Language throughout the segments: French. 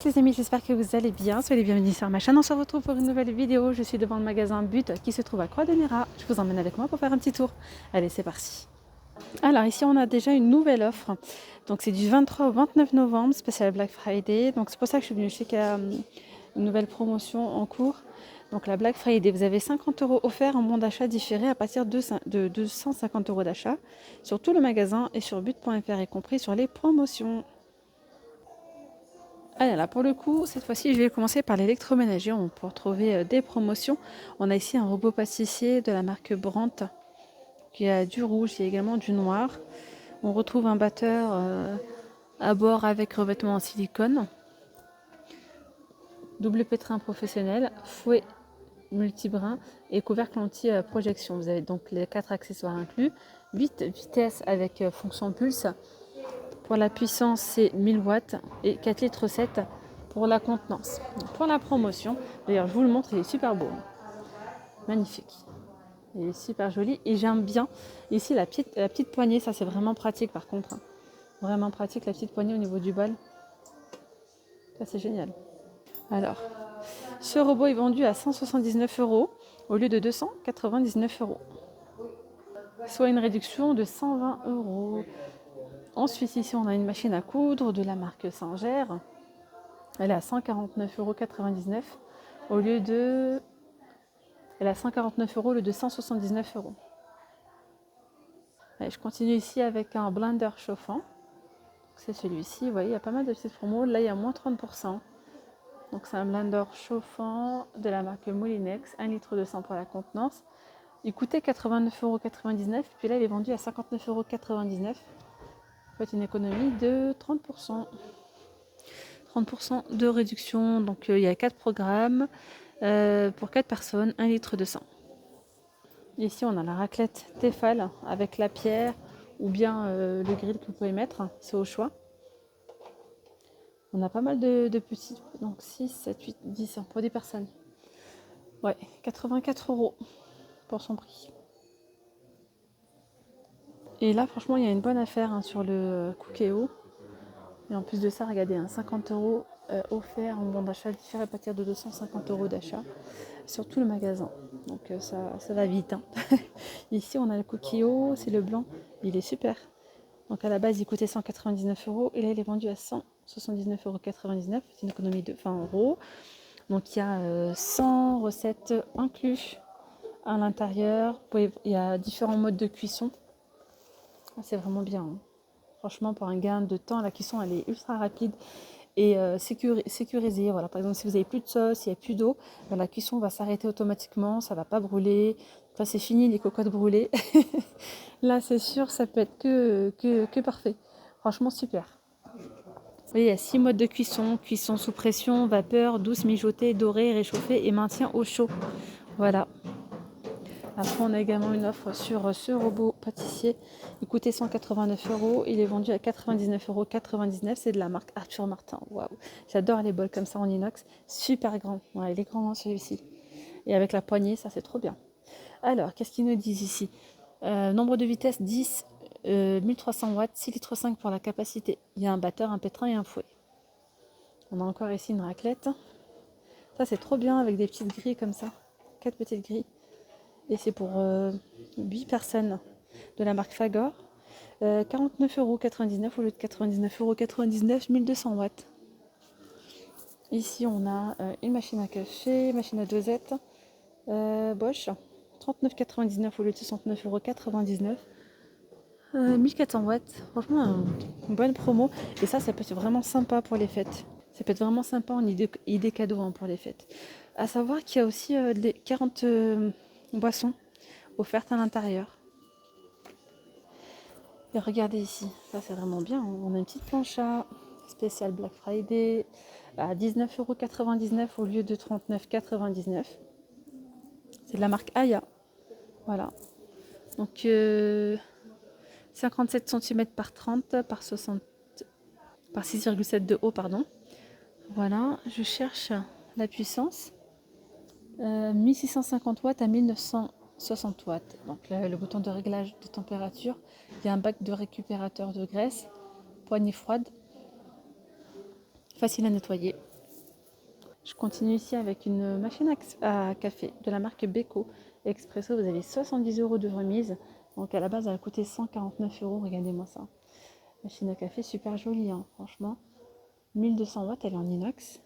Les amis, j'espère que vous allez bien. Soyez les bienvenus sur ma chaîne. On se retrouve pour une nouvelle vidéo. Je suis devant le magasin But qui se trouve à Croix-de-Néra. Je vous emmène avec moi pour faire un petit tour. Allez, c'est parti. Alors ici, on a déjà une nouvelle offre. Donc c'est du 23 au 29 novembre, spécial Black Friday. Donc c'est pour ça que je suis venue. Je sais qu'il y a une nouvelle promotion en cours. Donc la Black Friday, vous avez 50 € offerts en bon d'achat différé à partir de 250 € d'achat sur tout le magasin et sur but.fr, y compris sur les promotions. Ah là, pour le coup, cette fois-ci, je vais commencer par l'électroménager. On peut retrouver des promotions. On a ici un robot pâtissier de la marque Brandt qui a du rouge, il y a également du noir. On retrouve un batteur à bord avec revêtement en silicone, double pétrin professionnel, fouet multibrin et couvercle anti-projection. Vous avez donc les 4 accessoires inclus, 8 vitesses avec fonction pulse. Pour la puissance, c'est 1000 watts et 4 litres 7 pour la contenance. Pour la promotion, d'ailleurs, je vous le montre, il est super beau. Magnifique. Il est super joli et j'aime bien ici la petite poignée. Ça, c'est vraiment pratique par contre. Vraiment pratique la petite poignée au niveau du bol. Ça, c'est génial. Alors, ce robot est vendu à 179 € au lieu de 299 €. Soit une réduction de 120 €. Ensuite, ici, on a une machine à coudre de la marque Singer. Elle est à 149,99 € au lieu de... Elle est à 149 € au lieu de 179 €. Allez, je continue ici avec un blender chauffant. C'est celui-ci. Vous voyez, il y a pas mal de petites promos. Là, il y a moins 30%. Donc, c'est un blender chauffant de la marque Moulinex. 1 litre de sang pour la contenance. Il coûtait 89,99 €. Puis là, il est vendu à 59,99 €. Fait une économie de 30%. 30% de réduction. Donc, il y a 4 programmes pour 4 personnes, 1 litre de sang. Ici, on a la raclette Tefal avec la pierre ou bien le grill que vous pouvez mettre. C'est au choix. On a pas mal de petits. Donc, 6, 7, 8, 10 pour des personnes. Ouais, 84 € pour son prix. Et là, franchement, il y a une bonne affaire sur le Cookéo. Et en plus de ça, regardez, 50 € offert en bon d'achat différé à partir de 250 € d'achat sur tout le magasin. Donc ça va vite. Ici, on a le Cookéo, c'est le blanc. Il est super. Donc à la base, il coûtait 199 € et là, il est vendu à 179,99 €. C'est une économie de 20 €. Donc il y a 100 recettes inclus à l'intérieur. Il y a différents modes de cuisson. C'est vraiment bien. Franchement, pour un gain de temps, la cuisson elle est ultra rapide et sécurisée. Voilà, par exemple, si vous n'avez plus de sauce, il n'y a plus d'eau, la cuisson va s'arrêter automatiquement, ça ne va pas brûler. Là, c'est fini les cocottes brûlées. Là, c'est sûr, ça peut être que parfait. Franchement, super. Vous voyez, il y a 6 modes de cuisson. Cuisson sous pression, vapeur, douce, mijotée, dorée, réchauffée et maintien au chaud. Voilà. Après, on a également une offre sur ce robot pâtissier. Il coûtait 189 €. Il est vendu à 99,99 €. C'est de la marque Arthur Martin. Waouh, j'adore les bols comme ça en inox. Super grand. Ouais, il est grand celui-ci. Et avec la poignée, ça c'est trop bien. Alors, qu'est-ce qu'ils nous disent ici? Nombre de vitesses 10, 1300 watts, 6 litres 5 pour la capacité. Il y a un batteur, un pétrin et un fouet. On a encore ici une raclette. Ça c'est trop bien avec des petites grilles comme ça. 4 petites grilles. Et c'est pour 8 personnes de la marque Fagor. 49,99 € au lieu de 99,99 €, 1200 watts. Ici, on a une machine à café, machine à dosette, Bosch. 39,99 € au lieu de 69,99 €. 1400 watts. Franchement, une bonne promo. Et ça peut être vraiment sympa pour les fêtes. Ça peut être vraiment sympa en idée cadeau pour les fêtes. À savoir qu'il y a aussi 40 boissons offertes à l'intérieur. Et regardez ici, ça c'est vraiment bien. On a une petite plancha spéciale Black Friday à 19,99 € au lieu de 39,99 €. C'est de la marque Aya. Voilà. Donc 57 cm par 30 par 60 par 6,7 de haut, pardon. Voilà, je cherche la puissance. 1650 watts à 1960 watts. Donc le bouton de réglage de température. Il y a un bac de récupérateur de graisse. Poignée froide. Facile à nettoyer. Je continue ici avec une machine à café de la marque Beko Expresso. Vous avez 70 € de remise. Donc à la base, elle a coûté 149 €. Regardez-moi ça. Machine à café super jolie, hein, franchement. 1200 watts, elle est en inox.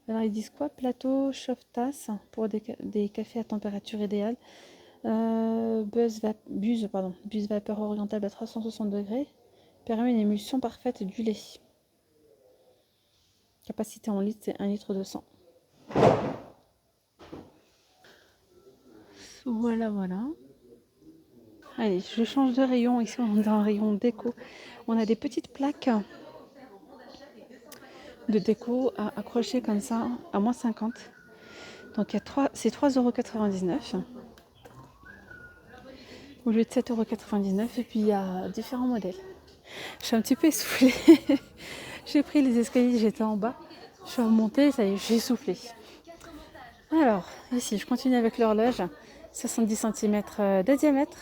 Alors ils disent quoi? Plateau chauffe-tasse pour des cafés à température idéale. Buse vapeur orientable à 360 degrés. Permet une émulsion parfaite du lait. Capacité en litres, c'est 1 litre de sang. Voilà, voilà. Allez, je change de rayon. Ici, on est dans un rayon déco. On a des petites plaques de déco à accrocher comme ça à moins 50. Donc, c'est 3,99 € au lieu de 7,99 €. Et puis, il y a différents modèles. Je suis un petit peu essoufflée. J'ai pris les escaliers, j'étais en bas. Je suis remontée, ça y est, j'ai soufflé. Alors, ici, je continue avec l'horloge. 70 cm de diamètre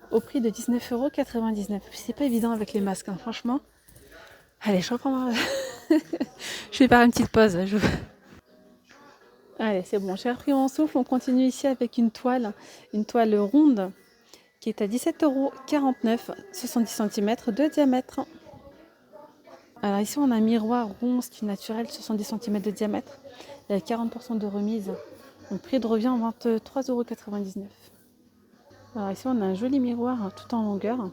au prix de 19,99 €. C'est pas évident avec les masques, hein, franchement. Allez, je reprends. Je vais faire une petite pause. Allez, c'est bon, j'ai repris mon souffle. On continue ici avec une toile ronde qui est à 17,49 €, 70 cm de diamètre. Alors ici, on a un miroir rond, style naturel, 70 cm de diamètre. Il y a 40% de remise. Le prix de revient 23,99 €. Alors ici, on a un joli miroir tout en longueur.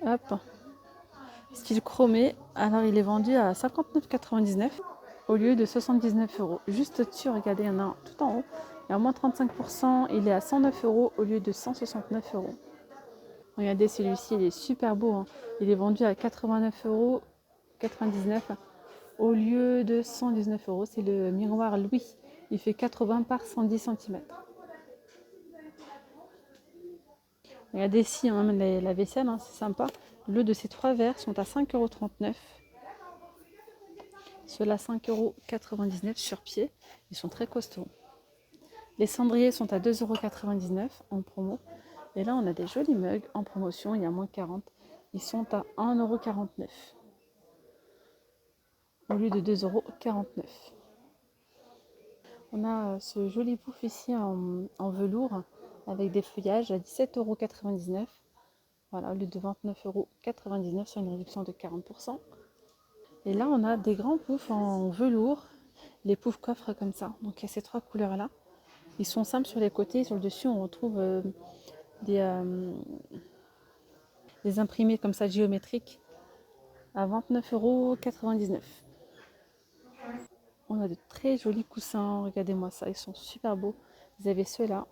Hop, style chromé. Alors il est vendu à 59,99 € au lieu de 79 €. Juste au-dessus, regardez, il y en a un tout en haut. Il y a moins 35%. Il est à 109 € au lieu de 169 €. Regardez, celui-ci, il est super beau, hein. Il est vendu à 89,99 € au lieu de 119 €. C'est le miroir Louis. Il fait 80 par 110 cm. Regardez ici, hein, la vaisselle, hein, c'est sympa. Le de ces 3 verres sont à 5,39 €. Ceux-là 5,99 € sur pied. Ils sont très costauds. Les cendriers sont à 2,99 € en promo. Et là, on a des jolis mugs en promotion. Il y a moins 40. Ils sont à 1,49 € au lieu de 2,49 €. On a ce joli pouf ici en velours avec des feuillages à 17,99 €. Voilà, au lieu de 29,99 € sur une réduction de 40%. Et là, on a des grands poufs en velours, les poufs coffres comme ça. Donc, il y a ces 3 couleurs-là. Ils sont simples sur les côtés. Sur le dessus, on retrouve des imprimés comme ça géométriques à 29,99 €. On a de très jolis coussins. Regardez-moi ça, ils sont super beaux. Vous avez ceux-là.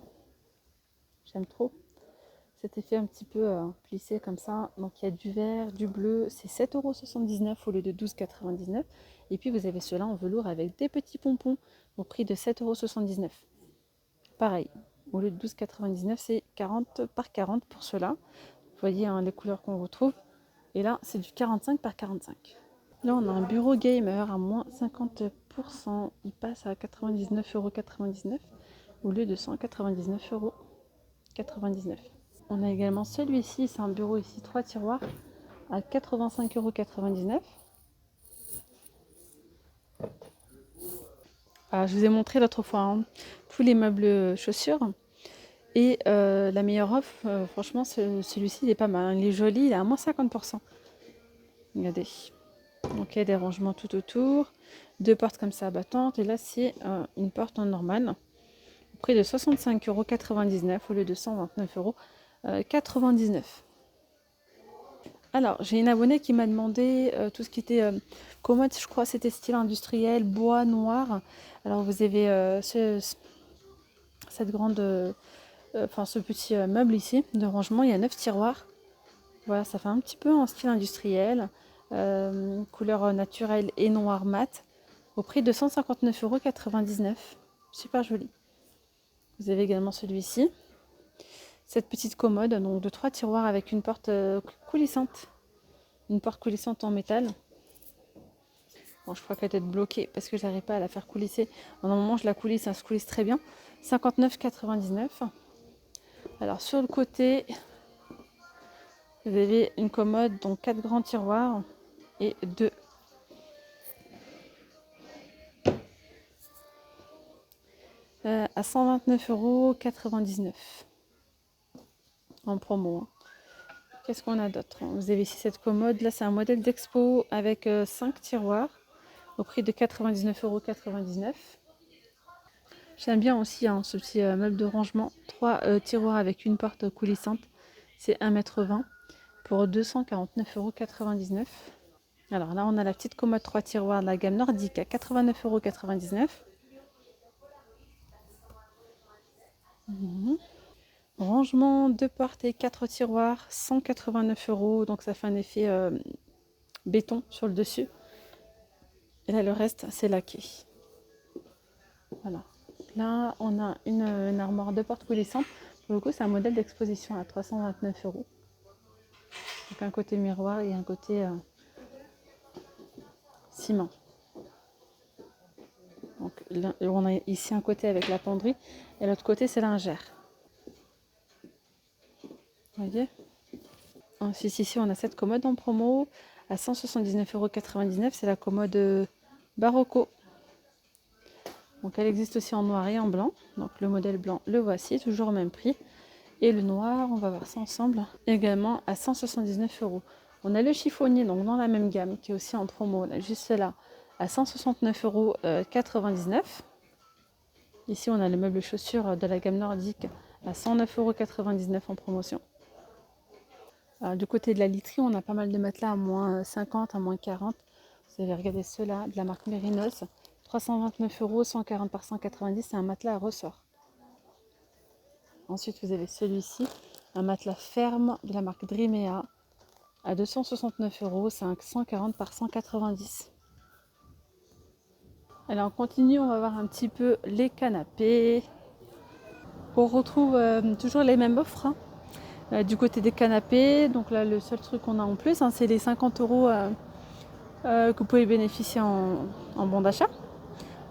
J'aime trop cet effet un petit peu plissé comme ça. Donc il y a du vert, du bleu. C'est 7,79 € au lieu de 12,99 €. Et puis vous avez ceux-là en velours avec des petits pompons au prix de 7,79 €. Pareil, au lieu de 12,99 €, c'est 40 par 40 pour ceux-là. Vous voyez, hein, les couleurs qu'on retrouve. Et là, c'est du 45 par 45. Là, on a un bureau gamer à moins 50%. Il passe à 99,99 € au lieu de 199,99 €. On a également celui-ci, c'est un bureau ici, 3 tiroirs à 85,99 €. Ah, je vous ai montré l'autre fois, hein, tous les meubles chaussures. Et la meilleure offre, franchement, celui-ci, il est pas mal, hein. Il est joli, il est à moins 50%. Regardez. Donc il y a des rangements tout autour. 2 portes comme ça battantes. Et là, c'est une porte en normale. Au prix de 65,99 € au lieu de 129,99 €. Alors, j'ai une abonnée qui m'a demandé tout ce qui était commode, je crois c'était style industriel, bois, noir. Alors vous avez cette grande, ce petit meuble ici de rangement, il y a 9 tiroirs. Voilà, ça fait un petit peu en style industriel, couleur naturelle et noir mat, au prix de 159,99 €. Super joli. Vous avez également celui-ci. Cette petite commode, donc de 3 tiroirs avec une porte coulissante. Une porte coulissante en métal. Bon, je crois qu'elle doit être bloquée parce que je n'arrive pas à la faire coulisser. Normalement, je la coulisse, ça se coulisse très bien. 59,99 €. Alors, sur le côté, vous avez une commode, donc 4 grands tiroirs et 2 à 129,99 € en promo. Hein. Qu'est-ce qu'on a d'autre? Vous avez ici cette commode. Là, c'est un modèle d'expo avec 5 tiroirs au prix de 99,99 €. J'aime bien aussi hein, ce petit meuble de rangement. 3 tiroirs avec une porte coulissante. C'est 1,20 m pour 249,99 €. Alors là, on a la petite commode 3 tiroirs de la gamme nordique à 89,99 €. Rangement 2 portes et 4 tiroirs, 189 €. Donc ça fait un effet béton sur le dessus. Et là, le reste, c'est laqué. Voilà. Là, on a une armoire de porte coulissante. Pour le coup, c'est un modèle d'exposition à 329 €. Donc un côté miroir et un côté ciment. Donc là, on a ici un côté avec la penderie et l'autre côté, c'est lingère. Vous voyez? Ensuite, ici, on a cette commode en promo à 179,99 €. C'est la commode Barocco. Donc elle existe aussi en noir et en blanc. Donc le modèle blanc, le voici, toujours au même prix. Et le noir, on va voir ça ensemble, également à 179 €. On a le chiffonnier, donc dans la même gamme, qui est aussi en promo, là, juste là, à 169,99 €. Ici, on a le meuble chaussures de la gamme nordique à 109,99 € en promotion. Alors, du côté de la literie, on a pas mal de matelas à moins 50, à moins 40. Vous avez regardé ceux-là, de la marque Mérinos. 329 €, 140 par 190, c'est un matelas à ressort. Ensuite, vous avez celui-ci, un matelas ferme de la marque Dreamea à 269 €, 140 par 190. Alors, on continue, on va voir un petit peu les canapés. On retrouve toujours les mêmes offres hein. Du côté des canapés. Donc là, le seul truc qu'on a en plus, hein, c'est les 50 € que vous pouvez bénéficier en bon d'achat.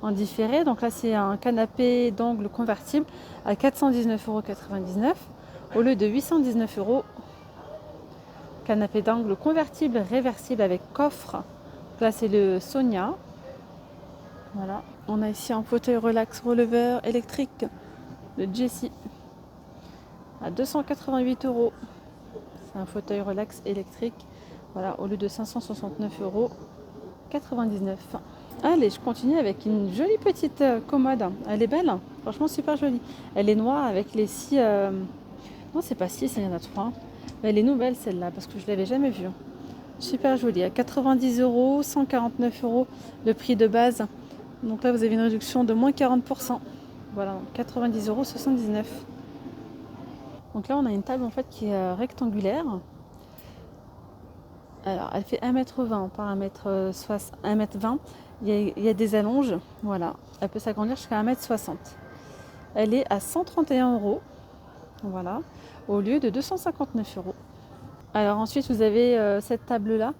En différé. Donc là, c'est un canapé d'angle convertible à 419,99 € au lieu de 819 €. Canapé d'angle convertible réversible avec coffre. Donc là, c'est le Sonia. Voilà. On a ici un fauteuil relax releveur électrique de Jessie à 288 €. C'est un fauteuil relax électrique. Voilà, au lieu de 569,99 €. Allez, je continue avec une jolie petite commode. Elle est belle, franchement super jolie. Elle est noire avec les 6... Non, c'est pas 6, il y en a 3. Mais elle est nouvelle celle-là parce que je ne l'avais jamais vue. Super jolie, à 90 €, 149 € le prix de base. Donc là, vous avez une réduction de moins 40%. Voilà, 90 € 79. Donc là, on a une table en fait qui est rectangulaire. Alors, elle fait 1,20 m par 1,20 m. Il y a des allonges, voilà. Elle peut s'agrandir jusqu'à 1,60 m. Elle est à 131 €, voilà, au lieu de 259 €. Alors ensuite, vous avez cette table-là.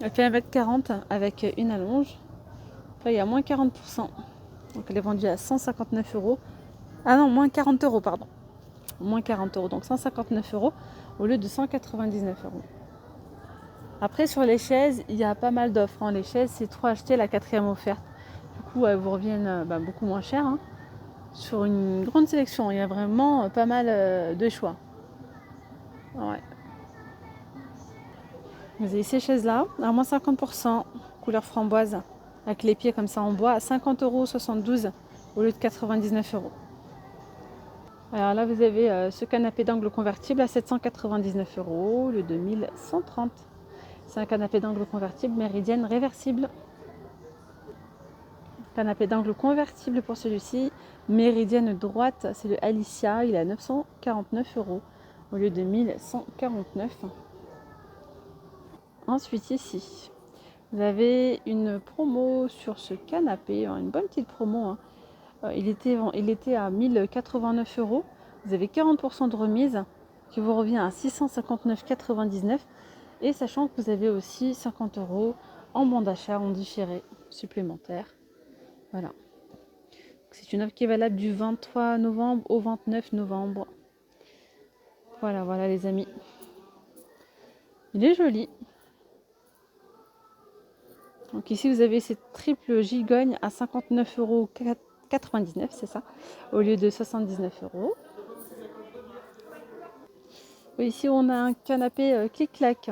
Elle fait 1,40 m avec une allonge. Là, il y a moins 40%. Donc elle est vendue à 159 €. Ah non, moins 40 €, pardon. Moins 40 €, donc 159 € au lieu de 199 €. Après, sur les chaises, il y a pas mal d'offres. Hein. Les chaises, c'est 3 achetées, la 4e offerte. Du coup, elles vous reviennent beaucoup moins cher. Hein. Sur une grande sélection, il y a vraiment pas mal de choix. Ouais. Vous avez ces chaises-là, à moins 50%, couleur framboise, avec les pieds comme ça en bois, à 50,72 € au lieu de 99 €. Alors là, vous avez ce canapé d'angle convertible à 799 € au lieu de 1130 €. C'est un canapé d'angle convertible méridienne réversible. Canapé d'angle convertible pour celui-ci. Méridienne droite, c'est le Alicia. Il est à 949 € au lieu de 1149 €. Ensuite, ici, vous avez une promo sur ce canapé. Une bonne petite promo. Hein. Il était à 1089 €. Vous avez 40% de remise qui vous revient à 659,99 €. Et sachant que vous avez aussi 50 € en bon d'achat en différé supplémentaire. Voilà. C'est une offre qui est valable du 23 novembre au 29 novembre. Voilà, voilà les amis. Il est joli. Donc ici vous avez cette triple gigogne à 59,90 99, c'est ça, au lieu de 79 euros. Ici, on a un canapé clic-clac.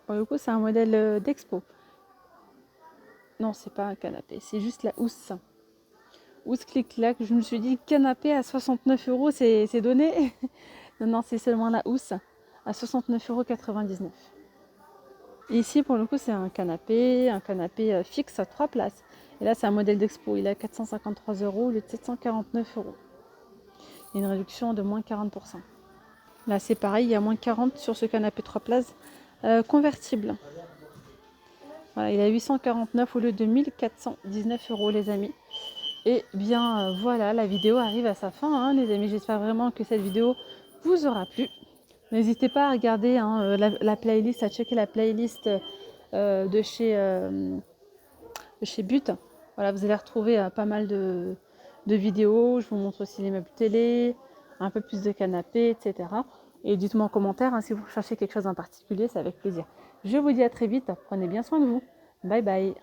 Pour le coup, c'est un modèle d'expo. Non, c'est pas un canapé, c'est juste la housse. Housse clic-clac. Je me suis dit, canapé à 69 euros, c'est donné. Non, non, c'est seulement la housse à 69,99 euros. Ici, pour le coup, c'est un canapé fixe à 3 places. Et là, c'est un modèle d'expo. Il est à 453 euros au lieu de 749 euros. Il y a une réduction de moins 40%. Là, c'est pareil, il y a moins 40 sur ce canapé 3 places convertible. Voilà, il est à 849 au lieu de 1419 euros, les amis. Et bien, voilà, la vidéo arrive à sa fin, hein, les amis. J'espère vraiment que cette vidéo vous aura plu. N'hésitez pas à regarder la playlist, à checker la playlist de chez But. Voilà, vous allez retrouver pas mal de vidéos. Je vous montre aussi les meubles télé, un peu plus de canapés, etc. Et dites-moi en commentaire si vous cherchez quelque chose en particulier, c'est avec plaisir. Je vous dis à très vite. Prenez bien soin de vous. Bye bye.